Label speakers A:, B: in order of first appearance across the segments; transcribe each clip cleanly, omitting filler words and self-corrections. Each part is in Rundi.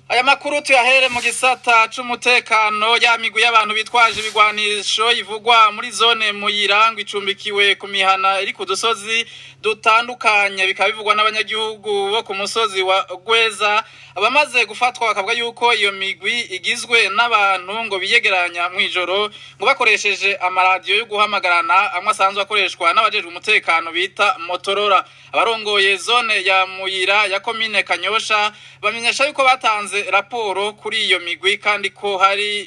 A: Aya makuru tuyahere mu gisata c'umutekano ya migwi y'abantu bitwaje ibigwanisho ivugwa muri zone Muyirangwa icumbikiwe ku mihana iri ku dusozi dutandukanye bikaba bivugwa n'abanyagihugu bo ku musozi wa Gweza abamaze gufatwa bakavuga yuko iyo migwi igizwe n'abantu ngo biyegeranya mwijoro ngo bakoresheje amaradiyo yo guhamagarana amwe asanzwe akoreshwa n'abajejwe umutekano bita Motorola. Abarongoye zone ya Muyira ya komine Kanyosha bamenyesha yuko batanze raporo kuri iyo migwi kandi ko hari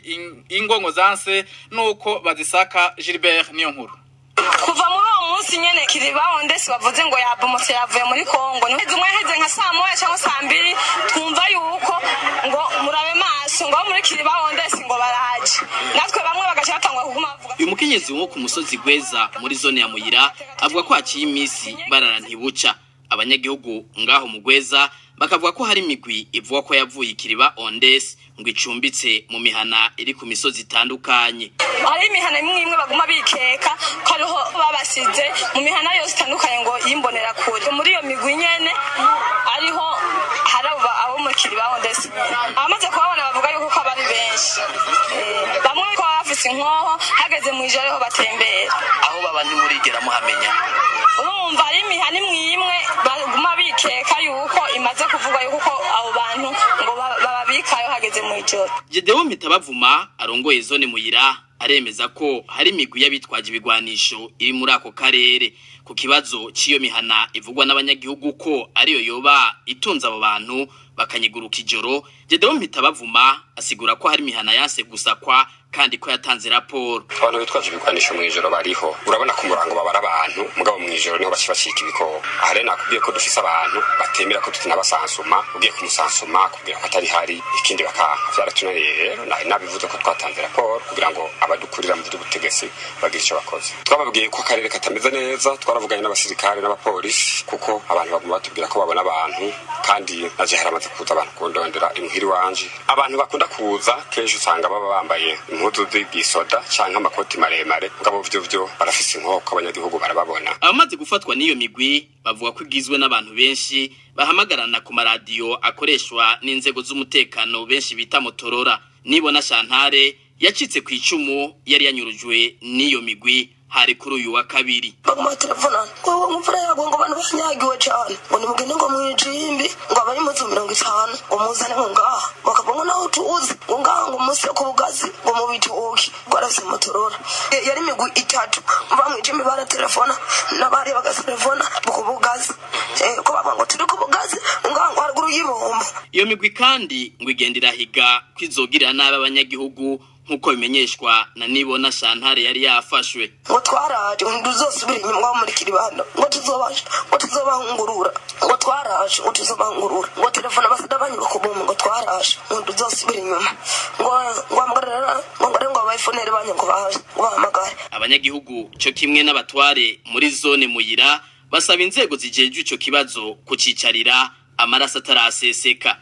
A: ingongo zanse nuko bazisaka. Gilbert niyo nkuru.
B: Kuva muri uwo munsi nyene Kiribaho ndese bavuze ngo yabomotse yavuye muri Kongo zimwe heze nka saa moya cyangwa saa mbiri twumva yuko ngo murabe maso ngo muri Kiribaho ndese ngo baraje natwe bamwe bagaca batangwa kuguma bavuga.
C: Uyu mukenyezi wo ku musozi Gweza muri zone ya Muyira avuga ko haciye imisi barara ntibuca. Abanyagihugu ngaho mu Gweza bakavuga ko hari imigwi ivuga ko yavuye Ikiriba Ondes ngo icumbitse mu mihana iri ku misozi itandukanye.
B: Hari imihana imwe baguma bikeka ko ariho babasize mu mihana yose itandukanye ngo yimbonera kure. Muri iyo migwi nyene ariho haraba abo mu Kiriba Ondes. Amaze kubabona bavuga yuko ko bari benshi. Bamwe ko bafise inkoho hageze mu ijoro ho batembera.
C: Aho baba ntimurigera muhamenya.
B: Urumva ari imihana imwe baguma bikeka yuko imaze kuvuga yuko abo bantu ngo bababikayo hageze mu ijoro.
C: Gedeon Mitabavuma arongoye zone Muyira aremeza ko hari imigwi y'abitwaje ibigwanisho iri muri ako karere. Ku kibazo ciyo mihana ivugwa n'abanyagihugu ko ariyo yoba itunza abo bantu bakanyiguruka ijoro, Gedeon Mitabavuma asigura ko hari mihana yase gusakwa kandi ko yatanze raporo.
D: Abantu bitwaje ibigwanisho mu ijoro bariho, urabona ku murango babara abantu mugabo mu ijoro niho bashika ibikoko. Ahare nakubwiye ko dufise abantu batemera ko tutinabasansuma, ugiye kumusansuma kugira ko atari hari ikindi bakanka. Vyaratunaniye rero nabivuze ko twatanze raporo kugira ngo abadukurira mu by'ubutegetsi bagira ico bakoze. Twababwiye ko akarere katameze neza, twaravuganye n'abasirikare n'abapolisi kuko abantu baguma batubwira ko babona abantu kandi naje haramaze kuza abantu kundondera imuhiri wanje. Abantu bakunda kuza kenshi usanga baba bambaye impuzu z'igisoda canke amakoti maremare ngabo vyo barafise inkoko abanyagihugu barababona.
C: Abamaze gufatwa n'iyo migwi bavuga ko igizwe n'abantu benshi bahamagarana ku maradiyo akoreshwa n'inzego z'umutekano benshi bita Motorola. Nibona Shantare yacitse ku icumu yari yanyurujwe n'iyo migwi hari kuri uyu wa kabiri.
E: Baguma telefona ko umufura yago ngo abantu banyagiwe cyane ngo nimugende ngo mwijimbi ngo abari mu 50 umuzane ngo ngaha bakabonga naho tuzi ngo ngaha ngo umunsi ko bugazi ngo mu bituki gwarase Motorola yari migwi itatu mva mwijimbi bara telefona nabari bagatelefona ku bugazi ko baba ngo turi ku bugazi ngaha ngo haruguru y'ibombo.
C: Iyo migwi kandi ngo igendera higa kwizogirira nabe abanyagihugu nkuko bimenyeshwa na Nibona Shantare yari yafashwe.
E: Ngo twaraje nduzosubira inyuma muri Kiribanda ngo tuzobahungurura ngo twaraje ngo tuzobahungurura ngo telefone basida banyuka kubuma ngo twaraje ngo nduzosubira inyuma ngo amgarara ngo abayifonere banye ngo bahamagare.
C: Abanyagihugu cyo kimwe n'abatware muri zone Muyira basaba inzego zijeje ico kibazo kucicarira amarasa ataraseseka.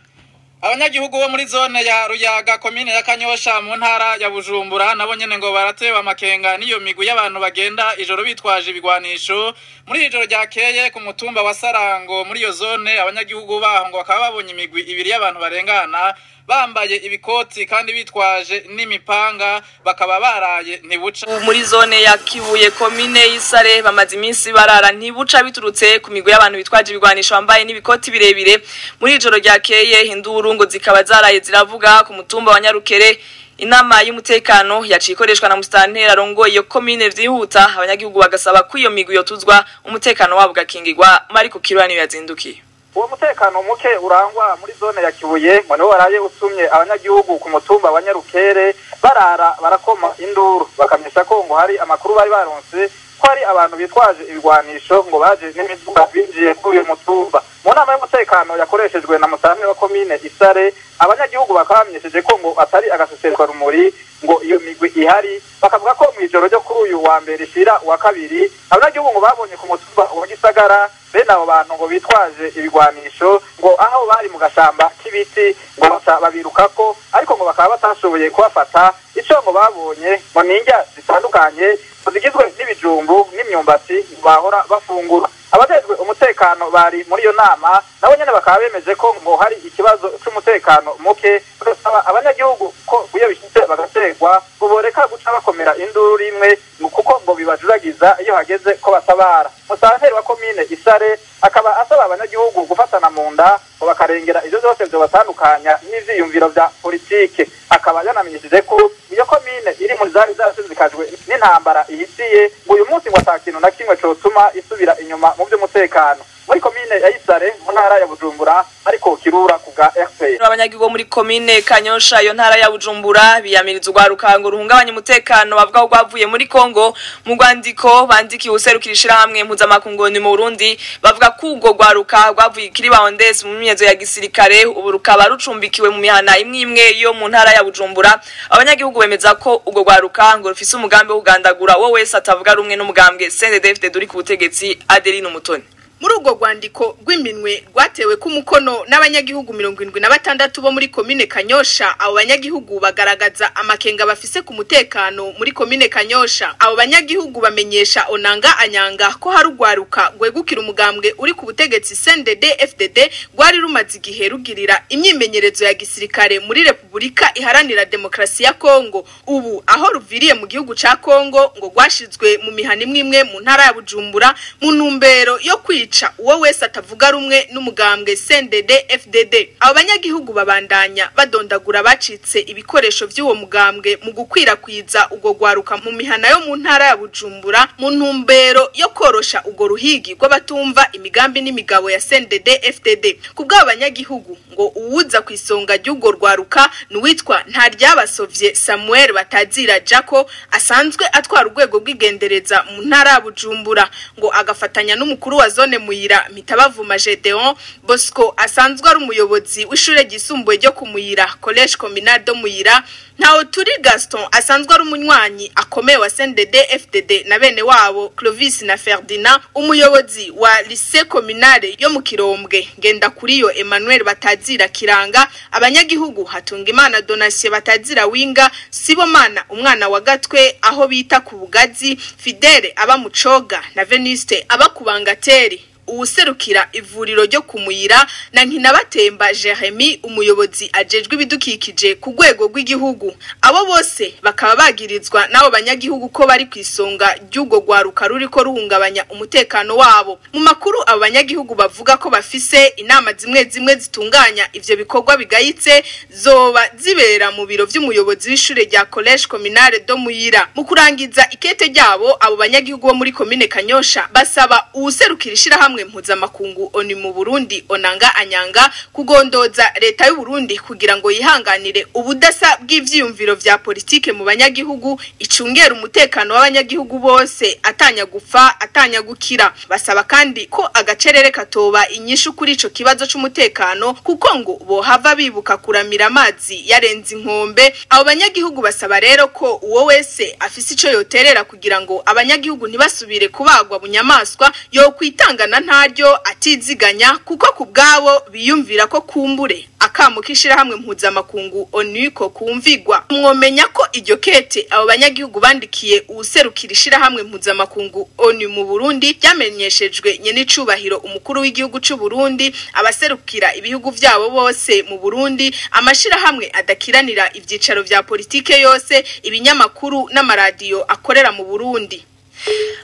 A: Abanyagihugu bo muri zone ya Ruyaga komine ya Kanyosha mu ntara ya Bujumbura nabo nyene ngo baratewe amakenga niyo migwi y'abantu bagenda ijoro bitwaje ibigwanisho. Muri ijoro ryakeye ku mutumba wa Sarango muri iyo zone abanyagihugu baho ngo bakaba babonye imigwi ibiri y'abantu barengana bambaye ibikoti kandi bitwaje n'imipanga bakaba baraye ntibuca.
F: Muri zone ya Kibuye komine y'Isare bamaze iminsi barara ntibuca biturutse ku migwi y'abantu bitwaje ibigwanisho bambaye n'ibikoti birebire. Muri ijoro ryakeye hinduru ngo zikaba zaraye ziravuga ku mutumba wa Nyarukere. Inama y'umutekano yacikoreshwa na Mustantera arongoye iyo komine vyihuta abanyagihugu bagasaba ko iyo migwi yotuzwa umutekano wabo gakingirwa. Mariko Kirwani yazindukiye.
G: Uwo mutekano muke urangwa muri zone ya Kibuye ngo niho waraye usumye abanyagihugu ku mutumba wa Nyarukere barara barakoma induru bakamesha ko ngo hari amakuru bari baronse ko hari abantu bitwaje ibigwanisho ngo baje n'imiduga binjiye kuri uyu mutumba. Mu nama y'umutekano yakoreshejwe na Mustantera wa komine Isare abanyagihugu bakamenyesheje ko ngo atari agaseserwa rumuri ngo iyo migwi ihari bakavuga ko mu ijoro ryo kuri uyu wa mbere shira wa kabiri abanyagihugu ngo babonye ku mutumba wa Gisagara bene abo bantu ngo bitwaje ibigwanisho ngo aho bari mu gashamba k'ibiti ngo babirukako ariko ngo bakaba batashoboye kubafata. Ico ngo babonye ngo ninjya zitandukanye zigizwe n'ibijumbu n'imyumbati bahora bafungura. abajejwe umutekano bari muri iyo nama nabo nyene bakaba bemeje ko ngo hari ikibazo c'umutekano muke basaba abanyagihugu ko iyo bishitse bagategwa ngo boreka guca bakomera induru rimwe kuko ngo bibajuragiza iyo hageze ko batabara. Musanteri wa komine Isare akaba asaba abanyagihugu gufatana mu nda ngo bakarengera ivyo vyose vyo batandukanya n'ivyiyumviro vya politike. Akaba yanamenyesheje ko iyo komine iri mu zari zasizikajwe n'intambara ihitiye ngo uyu munsi ngo atakintu na kimwe cotuma isubira inyuma mu vy'umutekano. Muri komine ya Isare mu ntara ya Bujumbura ariko kirura kuga RP.
F: Abanyagihugu muri komine Kanyosha iyo ntara ya Bujumbura biyamiriza urwarukango ruhungabanya umutekano bavuga ko rwavuye muri Kongo mu rwandiko bandikiye userukirishira hamwe mpuzamakungu ni mu Burundi bavuga ko urwo rwaruka rwavuye kiri Baondes mu myezo ya gisirikare ubu rukaba rucumbikiwe mu mihana imwe yo mu ntara ya Bujumbura. Abanyagihugu bemeza ko urwo rwaruka ngo rufise umugambi wo kugandagura wo wese atavuga rumwe n'umugambwe CNDD-FDD uri ku butegetsi Adeline Umutoni.
H: Muri urwo rwandiko rw'iminwe rwatewe ku mukono n'abanyagihugu 76 bo muri komine Kanyosha. Abo banyagihugu bagaragaza amakenga bafise ku mutekano muri komine Kanyosha. Abo banyagihugu bamenyesha Onanga Anyanga ko hari urwaruka rwegukira umugambwe uri ku butegetsi CNDD-FDD rwari rumaze igihe rugirira imyimenyerezo ya gisirikare muri Republika Iharanira Demokarasi ya Kongo. Ubu aho ruviriye mu gihugu ca Kongo ngo rwashizwe mu mihana imwe mu ntara ya Bujumbura mu ntumbero yo kwica uwo wese atavuga rumwe n'umugambwe CNDD-FDD. Abo banyagihugu babandanya badondagura bacitse ibikoresho by'uwo mugambwe mu gukwirakwiza ugo gwaruka mu mihana yo mu ntara ya Bujumbura mu ntumbero yo korosha ugo ruhigi rw'abatumva imigambi n'imigabo ya CNDD-FDD. Kubw'abo banyagihugu ngo uwuza kwisonga ry'ugo rwaruka nuwitwa Ntaryabasovye Samuel Batazira Jaco asanzwe atwara urwego rw'igendereza mu ntara ya Bujumbura ngo agafatanya n'umukuru wa zone Muyira Mitabavuma Gedeon Bosco asanzwe ari umuyobozi w'ishure gisumbuye ryo kumuyira College Communal do Muyira. Ntaho turi Gaston asanzwe ari umunywanyi akomeye wa CNDD-FDD na bene wabo Clovis na Ferdinand umuyobozi wa Lycée Communale yo mu Kirombwe. Ngenda kuriyo Emmanuel Batazira Kiranga. Abanyagihugu Hatungimana Donatien Batazira Winga, Sibomana umwana wa Gatwe aho bita ku Bugazi, Fidele aba Mucoga na Veniste aba Kubangateri. Uwuserukira ivuriro ryo kumuyira na Nkinabatemba Jeremy umuyobozi ajejwe ibidukikije ku rwego rw'igihugu. Abo bose bakaba bagirizwa nabo banyagihugu ko bari kwisonga ry'ugo gwaruka ruriko ruhungabanya umutekano wabo. Mu makuru abo banyagihugu bavuga ko bafise inama zimwe zitunganya ivyo bikorwa bigayitse zoba zibera mu biro vy'umuyobozi w'ishure rya College Communale do Muyira. Mu kurangiza ikete ryabo abo banyagihugu bo muri komine Kanyosha basaba uwuserukirishira hamwe mpuzamakungu oni mu Burundi Onanga Anyanga kugondoza leta y'u Burundi kugira ngo yihanganire ubudasa bw'ivyiyumviro vya politike mu banyagihugu icungera umutekano w'abanyagihugu bose atanya gupfa atanya gukira. Basaba kandi ko agacerere katoba inyishu kuri ico kibazo c'umutekano kuko ngo bohava bibuka kuramira amazi yarenze inkombe. Abo banyagihugu basaba rero ko uwo wese afise ico yoterera kugira ngo abanyagihugu ntibasubire kubagwa bunyamaswa yo kwitangana ntaryo atiziganya kuko kubgabo biyumvira ko kumbure akamukishira hamwe mpuzamakungu ONU ko kumvigwa. Mwomenya ko iryo kete abo banyagihugu bandikiye uwuserukirishira hamwe mpuzamakungu ONU mu Burundi byamenyeshejwe nyene icubahiro umukuru w'igihugu c'u Burundi, abaserukira ibihugu vyabo bose mu Burundi, amashira hamwe adakiranira ivyicaro vya politike yose, ibinyamakuru n'amaradiyo akorera mu Burundi.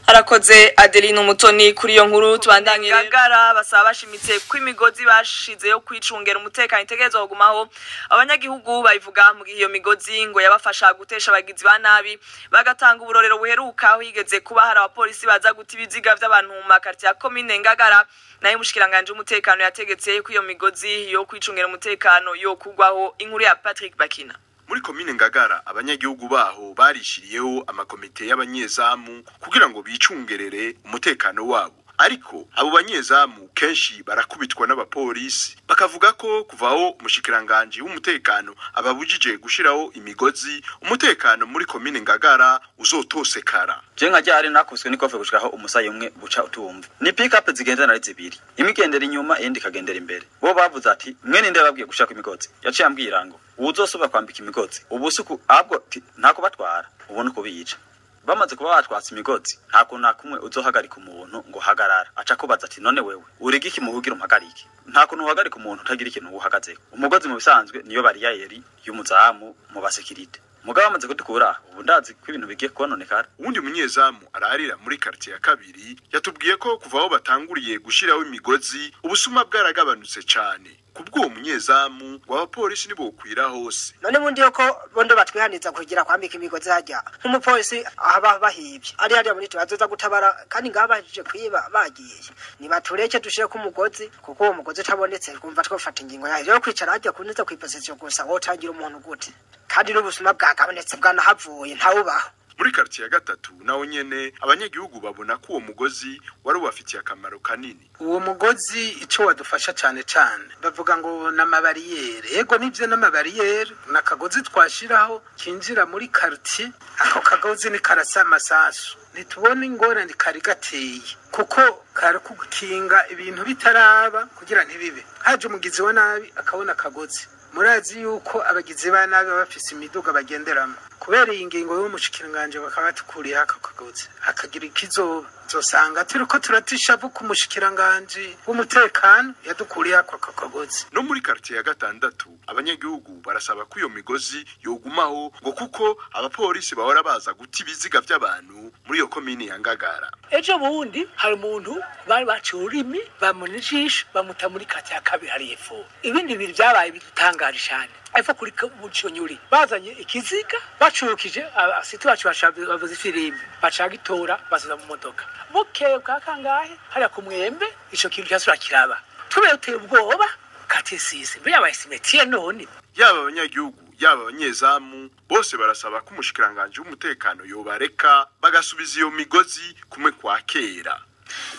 F: Arakoze Adeline Umutoni kuri iyo nkuru. Tubandanye Ngagara basaba bashimitse ko imigozi bashize yo kwicungera umutekano itegerezwa kugumaho. Abanyagihugu bayivuga mu gihe iyo migozi ngo yabafasha gutesha abagizi ba nabi, bagatanga uburorero buheruka aho higeze kuba hari abapolisi baza guta ibiziga vy'abantu mu makarti ya komine Ngagara. Nayo mushikiranganje umutekano yategetse ko iyo migozi yo kwicungera umutekano yo kugwaho. Inkuru ya Patrick Bakina.
I: Muri komine Ngagara abanyagihugu baho barishiriyeho amakomite y'abanyezamu kugira ngo bicungerere umutekano wabo, ariko abo banyezamu kenshi barakubitwa n'abapolisi bakavuga ko kuvaho umushikiranganje w'umutekano ababujije gushiraho imigozi umutekano muri komine Ngagara uzotosekara.
J: Je nka ryari nakoswe nikofe gushikaho umusayi umwe buca utumva ni pick up zigendana ari zibiri, imigendera inyuma indi kagendera imbere. Bo bavuze ati mwene nde babwiye gushaka imigozi, yaciye ambwira ngo uzosoba kwambika imigozi ubusuku ahubwo ntako batwara ubone ko biyica. bamaze kuba batwatsa imigozi nta kuntu na kumwe uzohagarika umuntu ngo hagarara aca kubaza ati none wewe urega iki muhugira umuhagarike nta kuntu uhagarika umuntu utagira ikintu uhagazeko umugozi mu bisanzwe niyo bariyeri y'umuzamu mu basekirite mugabo amaze kudukura ubu ndazi ko ibintu bigiye kononekara
I: uwundi munyezamu ararira muri quartier ya kabiri yatubwiye ko kuva aho batanguriye gushiraho imigozi ubusuma bwaragabanutse cyane kubwo munyezamu w'abapolisi nibo kwira hose
K: none bundi yuko bondo batwihaniza kugira kwambika imigozi hajya nk'umupolisi aba bahibye ari hariya muri tubazoza gutabara kandi ngabajije kwiba bagiye nibatureke dushire ku mugozi kuko uwo mugozi utabonetse kumva twofata ingingo yayo yo kwicara hajya kuneza kwipasisyo gusa wotangira umuntu gute kandi n'ubusuma bwagabonetse bwanahavuye ntawubaho
I: muri quartier ya gatatu naho nyene abanyagihugu babona ko uwo mugozi wari ubafitiye akamaro kanini
L: uwo mugozi ico wadufasha cyane bavuga ngo n'amabariyere yego nivyo n'amabariyere nakagozi twashiraho kinjira muri quartier ako kagozi ni karasa amasasu nitubone ingorane kari gateye kuko kari kukinga ibintu bitaraba kugira ntibibe haje umugizi wa nabi akabona akagozi murazi yuko abagizi ba nabi bafise imiduga bagenderamo kubera iyi ngingo y'umushikiranganje bakabatukuriye aka kagozi akagira ikizoba zosanga turiko turatishavu ku mushikiranganje w'umutekano yadukuriye aka kagozi
I: no muri quartier ya gatandatu abanyagihugu barasaba ko iyo migozi yogumaho ngo kuko abapolisi bahora baza guta ibiziga by'abantu muri iyo komini ya Ngagara
M: ejo bundi hari umuntu bari baciye ururimi bamunijisha bamuta muri quartier ya kabiri hari ifu ibindi biri byabaye bidutangaje cyane ariko kuri buconyuri bazanye ikiziga bacurukije asiti bacu bavuze ifirimbi bacagitora baziza mu modoka bukeye bwa kangahe hariya ku mwembe ico kintu cyasura kiraba tubeteye ubwoba katesise mbe yabaye simetiye none
I: yaba abanyagihugu yaba abanyezamu bose barasaba ko umushikiranganje w'umutekano yobareka bagasubiza iyo migozi kumwe kwa kera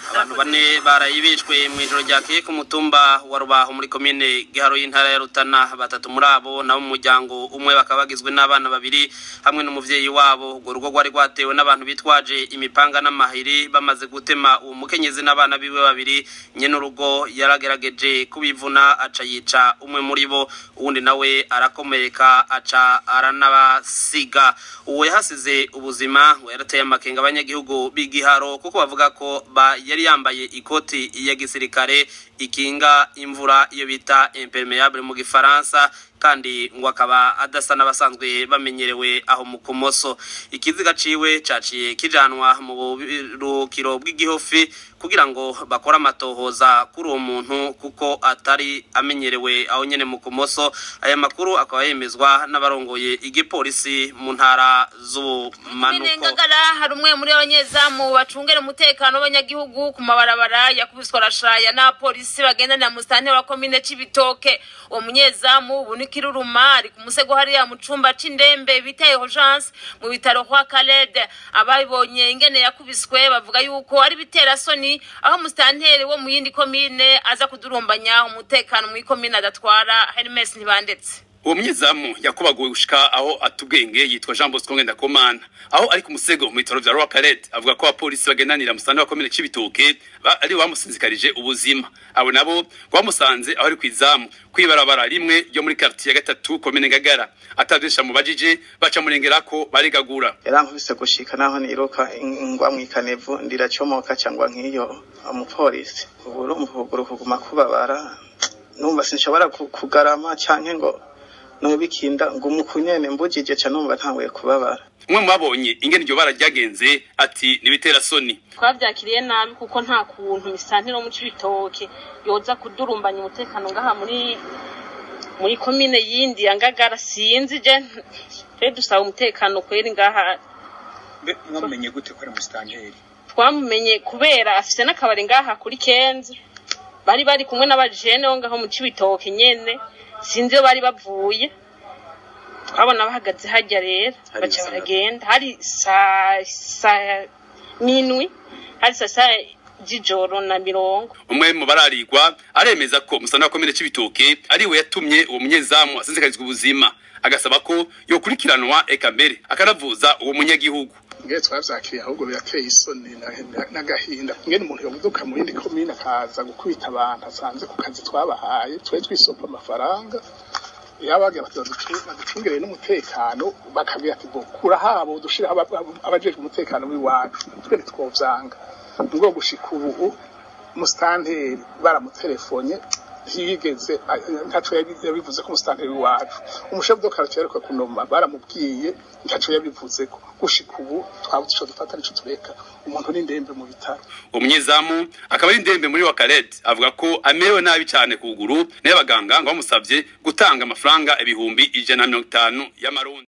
C: abantu bane barayibishwe mu ijoro ryakeye ku mutumba wa Rubaho muri komine Giharo y'intara ya Rutana batatu muri abo nabo mu muryango umwe bakabagizwe n'abana babiri hamwe n'umuvyeyi wabo urwo rugo rwari rwatewe n'abantu bitwaje imipanga n'amahiri bamaze gutema uwo mukenyezi n'abana biwe babiri nyene urugo yaragerageje kubivuna aca yica umwe muri bo uwundi nawe arakomereka aca aranabasiga uwo yahasize ubuzima ngo yarateye amakenga abanyagihugu b'Igiharo kuko bavuga ko yari yambaye ikoti ya gisirikare ikinga imvura iyo bita impermeable mu gifaransa kandi ngo akaba adasa n'abasanzwe bamenyerewe aho mu Kumoso ikiziga ciwe caciye kijanwa mu burukiro bw'igihofi kugira ngo bakora amatohoza kuri uwo muntu kuko atari amenyerewe aho nyene mu Kumoso aya makuru akaba yemezwa n'abarongoye igipolisi mu ntara z'ubumanuko
N: Ngagara hari umwe muri abanyezamu bacungera umutekano w'abanyagihugu ku mabarabara yakubiswa rashaya na polisi bagendana mu stane wa komine Cibitoke uwo munyezamu Kiruruma ari ku musego hariya mu cumba c'indembe bitaye urgence mu bitaro kwa Kalede ababonye ingene yakubiswe bavuga yuko ari bitera soni aho mustanteri wo mu yindi komine aza kudurumbanya umutekano mu komine adatwara Hermes ntibandetse
O: uwo munyezamu yakubaguwe gushika aho atubwenge yitwa Jean Bosco Ngendakomana aho ari ku musego mu bitaro vya Roi Kalede avuga ko abapolisi bagendanira mustanteri wa komine Cibitoke ari bamusinzikarije ubuzima abo nabo bamusanze aho ari kwizamu kwibarabara rimwe ryo muri quartier ya gatatu komine Ngagara atadesha mu bajije baca murengerako barigagura
P: yarankubise gushika naho niruka ingwa mu ikanevu ndiracomoka cyangwa nkiyo umupolisi uburo umuvuguru kuguma kubabara numva sinshobora kugarama canke ngo nobikinda ngo umukunyene mbujije cyane numva ntanguye kubabara
O: umwe mwabonye ingene iryo bara ryagenze ati nibitera soni
Q: twabyakiriye nabi kuko nta kuntu misantiro mu Cibitoke yoza kudurumbanya umutekano ngaha muri komine yindi ya Ngagara sinzi je dusaba umutekano kweri ngaha
R: mwamenye gute ko ari mustanteri
Q: twamumenye kubera afise n'akabari ngaha kuri Kenzi bari kumwe n'abajene ngaho mu Cibitoke nyene sinzi yo bari bavuye twabona bahagaze hajya rero baca baragenda hari minwi hari saa jijoro na mirongo
O: umwe mu bararigwa aremeza ko musana wa komine Cibitoke ariwe yatumye uwo munyezamu asinzikarizwa ubuzima agasaba ko yokurikiranwa eka mbere akanavuza uwo munyagihugu
R: nge twavyakiriye ahubwo birateye isoni n'agahinda ngene umuntu yomuduka mu yindi komine akaza gukwita abantu asanze ku kazi twabahaye twe twisopa amafaranga yabaga baducungire n'umutekano bakabwira ati kura habo dushira abajejwe umutekano w'iwacu twe ntitwovyanga ngo gushika ubu mustanteri baramutelefone higeze ntaco yabivuze ko mustanteri w'iwacu umushefu do quartier ariko kunoma baramubwiye ntaco yabivuze ko gushika ubu twabuze dufata nico tureka umuntu n'indembe mu bitaro
O: umunyezamu akaba ari indembe muri Wakarete avuga ko amerewe nabi cyane kuguru n'abaganga ngo bamusavye gutanga amafaranga ibihumbi 150 y'amarundi.